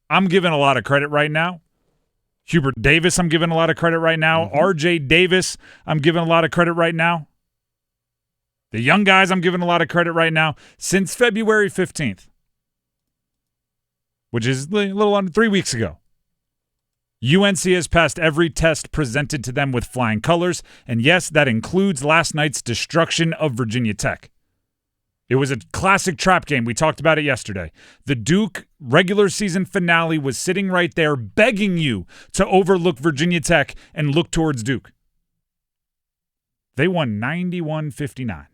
I'm giving a lot of credit right now. Hubert Davis, I'm giving a lot of credit right now. RJ Davis, I'm giving a lot of credit right now. The young guys, I'm giving a lot of credit right now. Since February 15th, which is a little under 3 weeks ago, UNC has passed every test presented to them with flying colors, and yes, that includes last night's destruction of Virginia Tech. It was a classic trap game. We talked about it yesterday. The Duke regular season finale was sitting right there begging you to overlook Virginia Tech and look towards Duke. They won 91-59.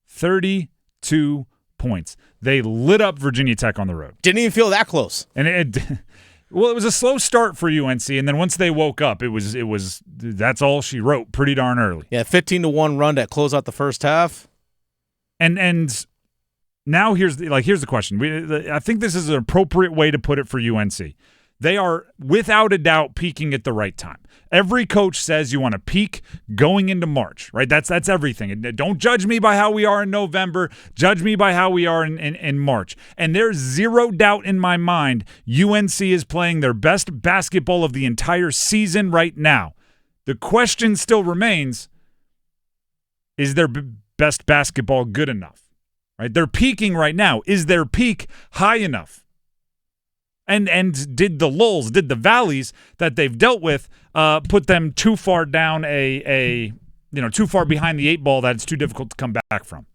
32 points. They lit up Virginia Tech on the road. Didn't even feel that close. And it was a slow start for UNC, and then once they woke up, it was that's all she wrote pretty darn early. Yeah, 15-1 run to close out the first half. And now here's the question. I think this is an appropriate way to put it for UNC. They are, without a doubt, peaking at the right time. Every coach says you want to peak going into March, right? That's everything. And don't judge me by how we are in November. Judge me by how we are in March. And there's zero doubt in my mind UNC is playing their best basketball of the entire season right now. The question still remains, is their best basketball good enough? Right? They're peaking right now. Is their peak high enough? And did the lulls, did the valleys that they've dealt with put them too far down too far behind the eight ball that it's too difficult to come back from?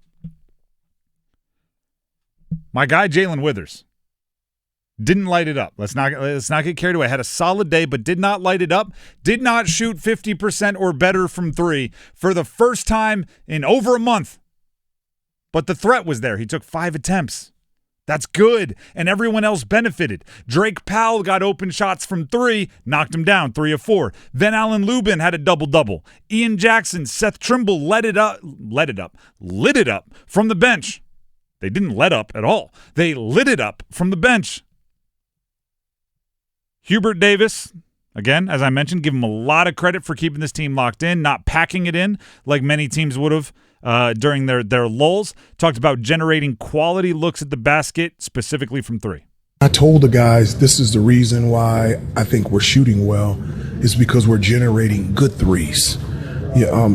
My guy Jalen Withers didn't light it up. Let's not get carried away. Had a solid day, but did not light it up. Did not shoot 50% or better from three for the first time in over a month. But the threat was there. He took 5 attempts. That's good, and everyone else benefited. Drake Powell got open shots from three, knocked him down, 3 of 4. Then Allen Lubin had a double-double. Ian Jackson, Seth Trimble lit it up from the bench. They didn't let up at all. They lit it up from the bench. Hubert Davis, again, as I mentioned, give him a lot of credit for keeping this team locked in, not packing it in like many teams would have during their lulls. Talked about generating quality looks at the basket, specifically from three. I told the guys this is the reason why I think we're shooting well is because we're generating good threes. Yeah,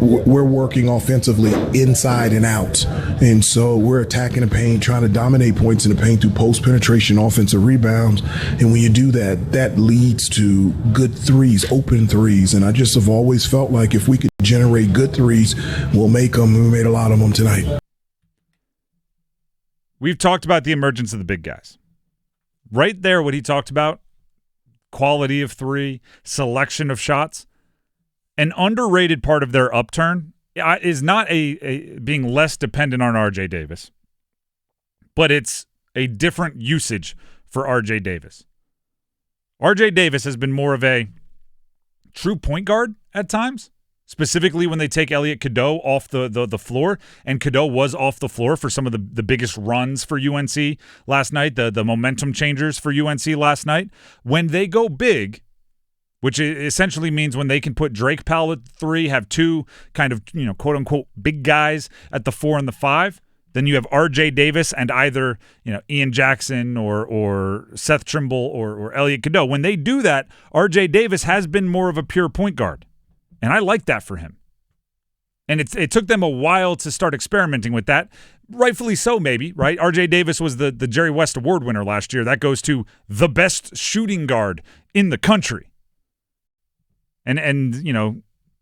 we're working offensively inside and out. And so we're attacking the paint, trying to dominate points in the paint through post penetration, offensive rebounds. And when you do that, that leads to good threes, open threes. And I just have always felt like if we could generate good threes, we'll make them. And we made a lot of them tonight. We've talked about the emergence of the big guys. Right there, what he talked about, quality of three, selection of shots. An underrated part of their upturn is not a being less dependent on RJ Davis, but it's a different usage for RJ Davis. RJ Davis has been more of a true point guard at times, specifically when they take Elliot Cadeau off the floor, and Cadeau was off the floor for some of the biggest runs for UNC last night, the momentum changers for UNC last night. When they go big, which essentially means when they can put Drake Powell at 3, have two kind of, quote-unquote big guys at the 4 and the 5, then you have RJ Davis and either, Ian Jackson or Seth Trimble or Elliot Cadeau. When they do that, RJ Davis has been more of a pure point guard, and I like that for him. And it took them a while to start experimenting with that. Rightfully so, maybe, right? RJ Davis was the Jerry West Award winner last year. That goes to the best shooting guard in the country. And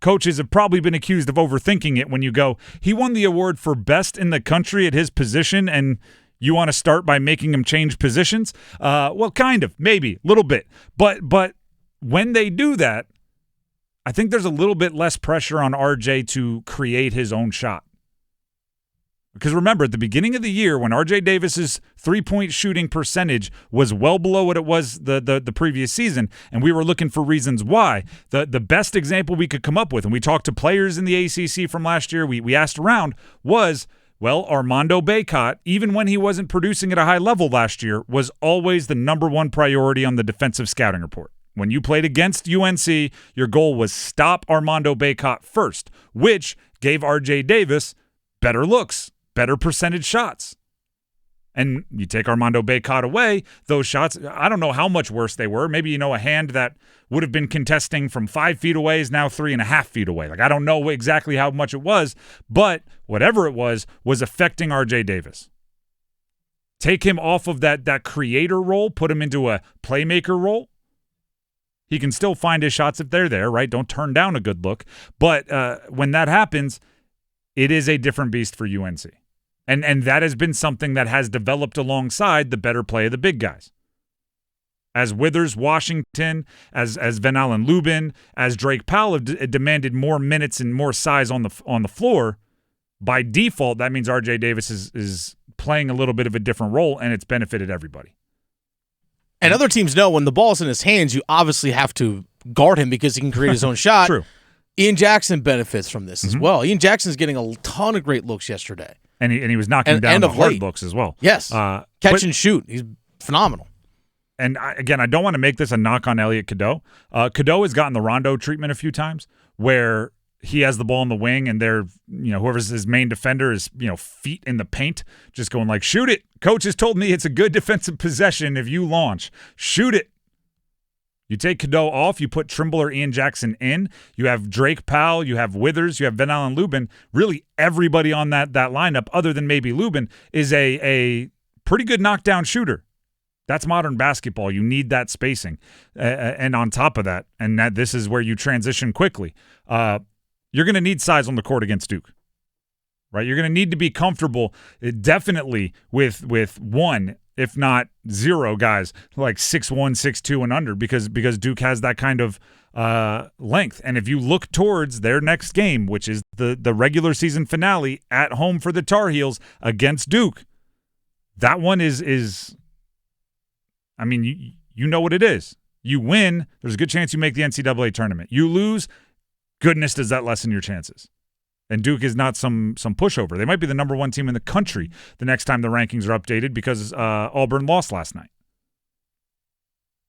coaches have probably been accused of overthinking it when you go, he won the award for best in the country at his position, and you want to start by making him change positions? Well, kind of, maybe, a little bit. But when they do that, I think there's a little bit less pressure on RJ to create his own shot. Because remember, at the beginning of the year, when RJ Davis's three-point shooting percentage was well below what it was the previous season, and we were looking for reasons why, the best example we could come up with, and we talked to players in the ACC from last year, we asked around, was, well, Armando Bacot, even when he wasn't producing at a high level last year, was always the number one priority on the defensive scouting report. When you played against UNC, your goal was stop Armando Bacot first, which gave RJ Davis better looks, better percentage shots. And you take Armando Bacot away, those shots, I don't know how much worse they were. Maybe, a hand that would have been contesting from 5 feet away is now 3.5 feet away. Like, I don't know exactly how much it was, but whatever it was affecting RJ Davis. Take him off of that creator role, put him into a playmaker role. He can still find his shots if they're there, right? Don't turn down a good look. But when that happens, it is a different beast for UNC. And that has been something that has developed alongside the better play of the big guys. As Withers, Washington, as Van Allen Lubin, as Drake Powell have demanded more minutes and more size on the floor, by default, that means RJ Davis is playing a little bit of a different role, and it's benefited everybody. And other teams know when the ball's in his hands, you obviously have to guard him because he can create his own shot. True. Ian Jackson benefits from this as well. Ian Jackson's getting a ton of great looks yesterday. And he was knocking down the hard looks as well. Yes. Catch and shoot. He's phenomenal. And I don't want to make this a knock on Elliot Cadeau. Cadeau has gotten the Rondo treatment a few times where he has the ball in the wing and they're, whoever's his main defender is, feet in the paint, just going like, shoot it. Coach has told me it's a good defensive possession if you launch. Shoot it. You take Cadeau off, you put Trimble or Ian Jackson in, you have Drake Powell, you have Withers, you have Van Allen Lubin. Really everybody on that lineup, other than maybe Lubin, is a pretty good knockdown shooter. That's modern basketball. You need that spacing. And on top of that, and that this is where you transition quickly, you're going to need size on the court against Duke. Right? You're going to need to be comfortable definitely with one, if not zero guys like 6'1", 6'2", and under because Duke has that kind of length. And if you look towards their next game, which is the regular season finale at home for the Tar Heels against Duke, that one is I mean, you know what it is. You win, there's a good chance you make the NCAA tournament. You lose, goodness, does that lessen your chances? And Duke is not some pushover. They might be the number 1 team in the country the next time the rankings are updated because Auburn lost last night.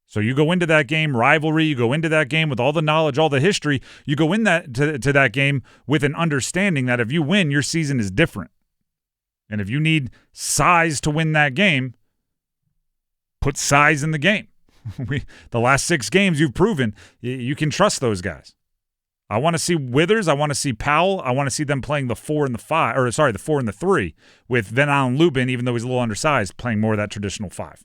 So you go into that game, rivalry, you go into that game with all the knowledge, all the history. You go in to that game with an understanding that if you win, your season is different. And if you need size to win that game, put size in the game. The last 6 games you've proven you can trust those guys. I want to see Withers. I want to see Powell. I want to see them playing the 4 and the 5, or sorry, the 4 and the 3 with Van Allen Lubin, even though he's a little undersized, playing more of that traditional 5.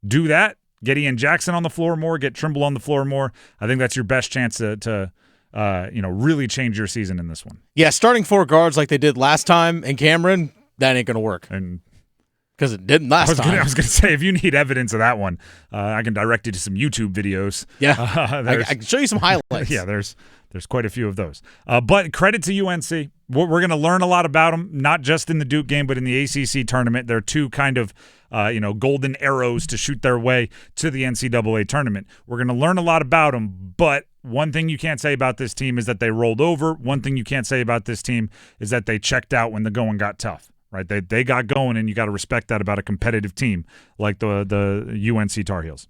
Do that. Get Ian Jackson on the floor more. Get Trimble on the floor more. I think that's your best chance to really change your season in this one. Yeah, starting 4 guards like they did last time in Cameron, that ain't going to work. And because it didn't last time. I was going to say, if you need evidence of that one, I can direct you to some YouTube videos. Yeah, I can show you some highlights. Yeah, there's quite a few of those. But credit to UNC. We're going to learn a lot about them, not just in the Duke game, but in the ACC tournament. They're 2 kind of golden arrows to shoot their way to the NCAA tournament. We're going to learn a lot about them, but one thing you can't say about this team is that they rolled over. One thing you can't say about this team is that they checked out when the going got tough. Right, they got going, and you got to respect that about a competitive team like the UNC Tar Heels.